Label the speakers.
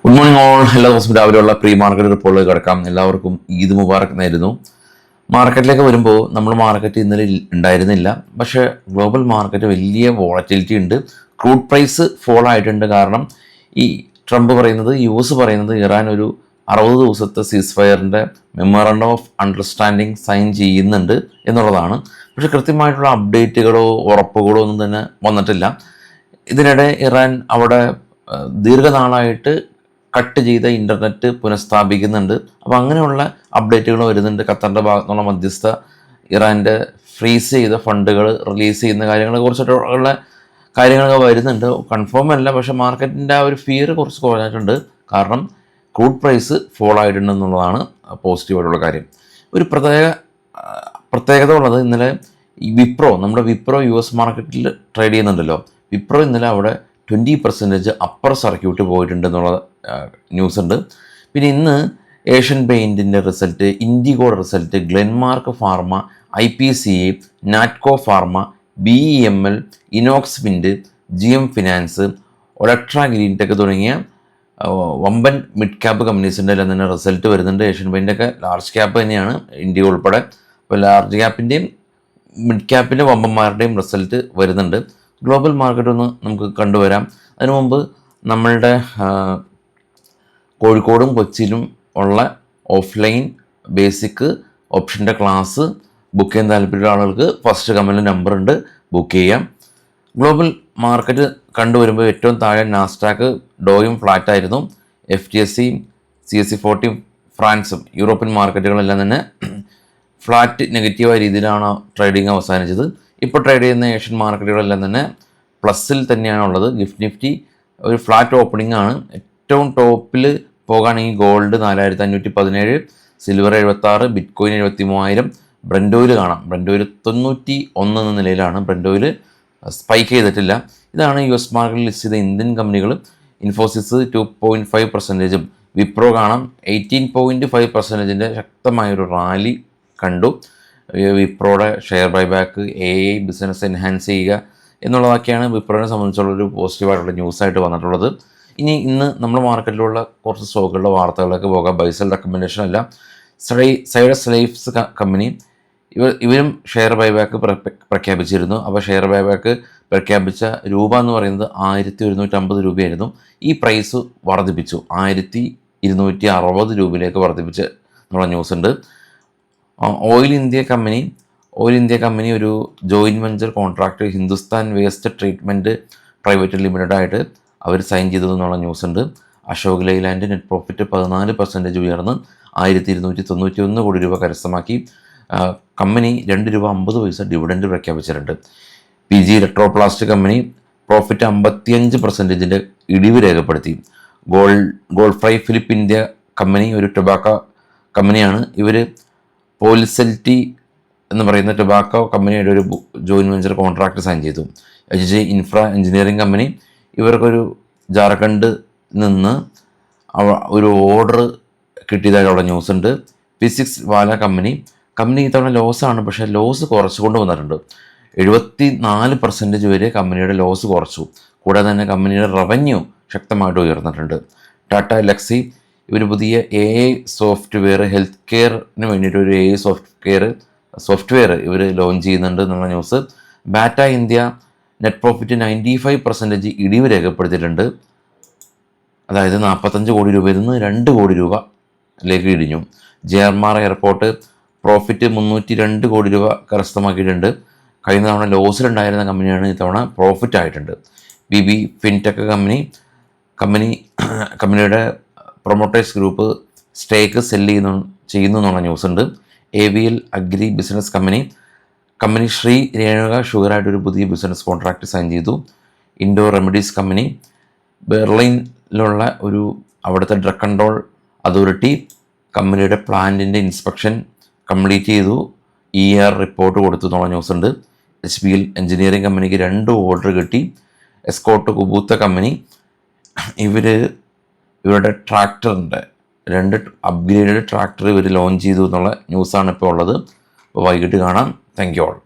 Speaker 1: Good morning all. എല്ലാ ദിവസവും രാവിലെയുള്ള പ്രീ മാർക്കറ്റ് റിപ്പോർട്ടിലേക്ക് കിടക്കാം. എല്ലാവർക്കും ഈദ് മുബാറക് നേരുന്നു. മാർക്കറ്റിലേക്ക് വരുമ്പോൾ നമ്മൾ മാർക്കറ്റ് ഇന്നലെ ഉണ്ടായിരുന്നില്ല, പക്ഷേ ഗ്ലോബൽ മാർക്കറ്റ് വലിയ വോളറ്റിലിറ്റി ഉണ്ട്. ക്രൂഡ് പ്രൈസ് ഫോൾ ആയിട്ടുണ്ട്. കാരണം ഈ ട്രംപ് പറയുന്നത്, US പറയുന്നത് ഇറാൻ ഒരു 60 ദിവസത്തെ സീസ് ഫയറിൻ്റെ മെമ്മോറണ്ടം ഓഫ് അണ്ടർസ്റ്റാൻഡിങ് സൈൻ ചെയ്യുന്നുണ്ട് എന്നുള്ളതാണ്. പക്ഷേ കൃത്യമായിട്ടുള്ള അപ്ഡേറ്റുകളോ ഉറപ്പുകളോ ഒന്നും തന്നെ വന്നിട്ടില്ല. ഇതിനിടെ ഇറാൻ അവിടെ ദീർഘനാളായിട്ട് കട്ട് ചെയ്ത ഇൻ്റർനെറ്റ് പുനഃസ്ഥാപിക്കുന്നുണ്ട്. അപ്പോൾ അങ്ങനെയുള്ള അപ്ഡേറ്റുകൾ വരുന്നുണ്ട്. ഖത്തറിൻ്റെ ഭാഗത്തുനിന്നുള്ള മധ്യസ്ഥ ഇറാൻ്റെ ഫ്രീസ് ചെയ്ത ഫണ്ടുകൾ റിലീസ് ചെയ്യുന്ന കാര്യങ്ങളെ കുറിച്ചിട്ടുള്ള കാര്യങ്ങളൊക്കെ വരുന്നുണ്ട്. കൺഫേം അല്ല, പക്ഷേ മാർക്കറ്റിൻ്റെ ആ ഒരു ഫിയർ കുറച്ച് കുറഞ്ഞിട്ടുണ്ട്. കാരണം ക്രൂഡ് പ്രൈസ് ഫോൾ ആയിട്ടുണ്ടെന്നുള്ളതാണ് പോസിറ്റീവായിട്ടുള്ള കാര്യം. ഒരു പ്രത്യേകത ഉള്ളത്, ഇന്നലെ ഈ നമ്മുടെ വിപ്രോ US മാർക്കറ്റിൽ ട്രേഡ് ചെയ്യുന്നുണ്ടല്ലോ. വിപ്രോ ഇന്നലെ അവിടെ 20% അപ്പർ സർക്യൂട്ട് പോയിട്ടുണ്ടെന്നുള്ള ന്യൂസ് ഉണ്ട്. പിന്നെ ഇന്ന് ഏഷ്യൻ പെയിൻറ്റിൻ്റെ റിസൾട്ട്, ഇൻഡിഗോയുടെ result, Glenmark pharma, IPCA, Natco pharma, BEML, Inox wind, GM finance, Olectra Greentech തുടങ്ങിയ വമ്പൻ മിഡ് ക്യാപ്പ് കമ്പനീസിൻ്റെ എല്ലാം തന്നെ റിസൾട്ട് വരുന്നുണ്ട്. ഏഷ്യൻ പെയിൻ്റൊക്കെ ലാർജ് ക്യാപ്പ് തന്നെയാണ്, ഇന്ത്യ ഉൾപ്പെടെ. അപ്പോൾ ലാർജ് ക്യാപ്പിൻ്റെയും മിഡ് ക്യാപ്പിൻ്റെ വമ്പന്മാരുടെയും റിസൾട്ട് വരുന്നുണ്ട്. ഗ്ലോബൽ മാർക്കറ്റ് ഒന്ന് നമുക്ക് കണ്ടുവരാം. അതിനു മുമ്പ് നമ്മളുടെ കോഴിക്കോടും കൊച്ചിയിലും ഉള്ള ഓഫ്ലൈൻ ബേസിക് ഓപ്ഷൻ്റെ ക്ലാസ് ബുക്ക് ചെയ്യാൻ താല്പര്യമുള്ള ആളുകൾക്ക് ഫസ്റ്റ് കമൻറ്റിൽ നമ്പർ ഉണ്ട്, ബുക്ക് ചെയ്യാം. ഗ്ലോബൽ മാർക്കറ്റ് കണ്ടുവരുമ്പോൾ ഏറ്റവും താഴെ നാസ്ഡാക്ക് ഡോയും ഫ്ലാറ്റായിരുന്നു. FTSE, CAC 40 ഫ്രാൻസും യൂറോപ്യൻ മാർക്കറ്റുകളെല്ലാം തന്നെ ഫ്ലാറ്റ് നെഗറ്റീവായ രീതിയിലാണ് ട്രേഡിംഗ് അവസാനിച്ചത്. ഇപ്പോൾ ട്രേഡ് ചെയ്യുന്ന ഏഷ്യൻ മാർക്കറ്റുകളെല്ലാം തന്നെ പ്ലസ്സിൽ തന്നെയാണുള്ളത്. നിഫ്റ്റി ഒരു ഫ്ലാറ്റ് ഓപ്പണിംഗ് ആണ്. ഏറ്റവും ടോപ്പിൽ പോകുകയാണെങ്കിൽ gold 4517, silver 76, bitcoin 73,000, Brent oil കാണാം. ബ്രന്റ് ഓയിൽ 91 എന്ന നിലയിലാണ്. ബ്രന്റ് ഓയിൽ സ്പൈക്ക് ചെയ്തിട്ടില്ല. ഇതാണ് US മാർക്കറ്റിൽ ലിസ്റ്റ് ചെയ്ത ഇന്ത്യൻ കമ്പനികൾ. ഇൻഫോസിസ് 2.5%, വിപ്രോ കാണാം 18.5% ശക്തമായൊരു റാലി കണ്ടു. വിപ്രോയുടെ share buyback, AI business enhance ചെയ്യുക എന്നുള്ളതൊക്കെയാണ് വിപ്രോനെ സംബന്ധിച്ചുള്ളൊരു പോസിറ്റീവായിട്ടുള്ള ന്യൂസായിട്ട് വന്നിട്ടുള്ളത്. ഇന്ന് നമ്മൾ മാർക്കറ്റിലുള്ള കുറച്ച് സ്റ്റോക്കുകളുടെ വാർത്തകളിലേക്ക് പോകാം. ബൈസൽ റെക്കമെൻഡേഷൻ അല്ല. സൈഡസ് ലൈഫ്സ് കമ്പനി ഇവരും ഷെയർ ബൈബാക്ക് പ്രഖ്യാപിച്ചിരുന്നു. അപ്പോൾ ഷെയർ ബൈബാക്ക് പ്രഖ്യാപിച്ച രൂപ എന്ന് പറയുന്നത് 1150 രൂപയായിരുന്നു. ഈ പ്രൈസ് വർദ്ധിപ്പിച്ചു, 1260 രൂപയിലേക്ക് വർദ്ധിപ്പിച്ച് എന്നുള്ള ന്യൂസ് ഉണ്ട്. ഓയിൽ ഇന്ത്യ കമ്പനി ഒരു joint venture contract Hindustan waste treatment private limited ആയിട്ട് അവർ സൈൻ ചെയ്തത് എന്നുള്ള ന്യൂസ് ഉണ്ട്. അശോക് ലൈലാൻഡ് നെറ്റ് പ്രോഫിറ്റ് 14% ഉയർന്ന് 1291 കോടി രൂപ കരസ്ഥമാക്കി. കമ്പനി 2 രൂപ 50 പൈസ ഡിവിഡൻഡ് പ്രഖ്യാപിച്ചിട്ടുണ്ട്. PG ഇലക്ട്രോപ്ലാസ്റ്റ് കമ്പനി പ്രോഫിറ്റ് 55% ഇടിവ് രേഖപ്പെടുത്തി. ഗോൾഫ്രൈ ഫിലിപ്പ് ഇന്ത്യ കമ്പനി ഒരു ടൊബാക്കോ കമ്പനിയാണ്. ഇവർ പോളിസെൽറ്റി എന്ന് പറയുന്ന ടൊബാക്കോ കമ്പനിയുടെ ഒരു ജോയിൻറ്റ് വെഞ്ചർ കോൺട്രാക്ട് സൈൻ ചെയ്തു. HG ഇൻഫ്ര എഞ്ചിനീയറിംഗ് കമ്പനി ഇവർക്കൊരു ജാർഖണ്ഡ് നിന്ന് ഒരു ഓർഡർ കിട്ടിയതായിട്ടുള്ള ന്യൂസ് ഉണ്ട്. ഫിസിക്സ് വാല കമ്പനി ഇത്തവണ ലോസാണ്, പക്ഷേ ലോസ് കുറച്ചുകൊണ്ട് വന്നിട്ടുണ്ട്. 74% വരെ കമ്പനിയുടെ ലോസ് കുറച്ചു. കൂടാതെ തന്നെ കമ്പനിയുടെ റവന്യൂ ശക്തമായിട്ട് ഉയർന്നിട്ടുണ്ട്. ടാറ്റ എലക്സി ഇവർ പുതിയ AI സോഫ്റ്റ്വെയർ, ഹെൽത്ത് കെയറിന് വേണ്ടിയിട്ട് ഒരു AI സോഫ്റ്റ്വെയർ ഇവർ ലോഞ്ച് ചെയ്യുന്നുണ്ട് എന്നുള്ള news. Batta India net profit 95% ഇടിവ് രേഖപ്പെടുത്തിയിട്ടുണ്ട്. അതായത് 45 കോടി രൂപയിൽ നിന്ന് 2 കോടി രൂപയിലേക്ക് ഇടിഞ്ഞു. JRMR എയർപോർട്ട് പ്രോഫിറ്റ് 302 കോടി രൂപ കരസ്ഥമാക്കിയിട്ടുണ്ട്. കഴിഞ്ഞ തവണ ലോസിലുണ്ടായിരുന്ന കമ്പനിയാണ് ഇത്തവണ പ്രോഫിറ്റ് ആയിട്ടുണ്ട്. BB ഫിൻടെക് കമ്പനിയുടെ പ്രൊമോട്ടേഴ്സ് ഗ്രൂപ്പ് സ്റ്റേക്ക് ചെയ്യുന്നു എന്നുള്ള ന്യൂസ് ഉണ്ട്. AVL agri business company Shree Renuka ഷുഗറായിട്ടൊരു പുതിയ ബിസിനസ് കോൺട്രാക്റ്റ് സൈൻ ചെയ്തു. ഇൻഡോ റെമഡീസ് കമ്പനി ബെർലിനിലുള്ള അവിടുത്തെ ഡ്രഗ് കൺട്രോൾ അതോറിറ്റി കമ്പനിയുടെ പ്ലാന്റിൻ്റെ ഇൻസ്പെക്ഷൻ കംപ്ലീറ്റ് ചെയ്തു. ER റിപ്പോർട്ട് കൊടുത്തു എന്നുള്ള ന്യൂസ് ഉണ്ട്. HBL എഞ്ചിനീയറിംഗ് കമ്പനിക്ക് 2 ഓർഡർ കിട്ടി. എസ്കോട്ട് കുബൂത്ത കമ്പനി ഇവരുടെ ട്രാക്ടറിൻ്റെ 2 അപ്ഗ്രേഡഡ് ട്രാക്ടർ ഇവർ ലോഞ്ച് ചെയ്തു എന്നുള്ള ന്യൂസാണ് ഇപ്പോൾ ഉള്ളത്. അപ്പോൾ വൈകിട്ട് കാണാം. Thank you all.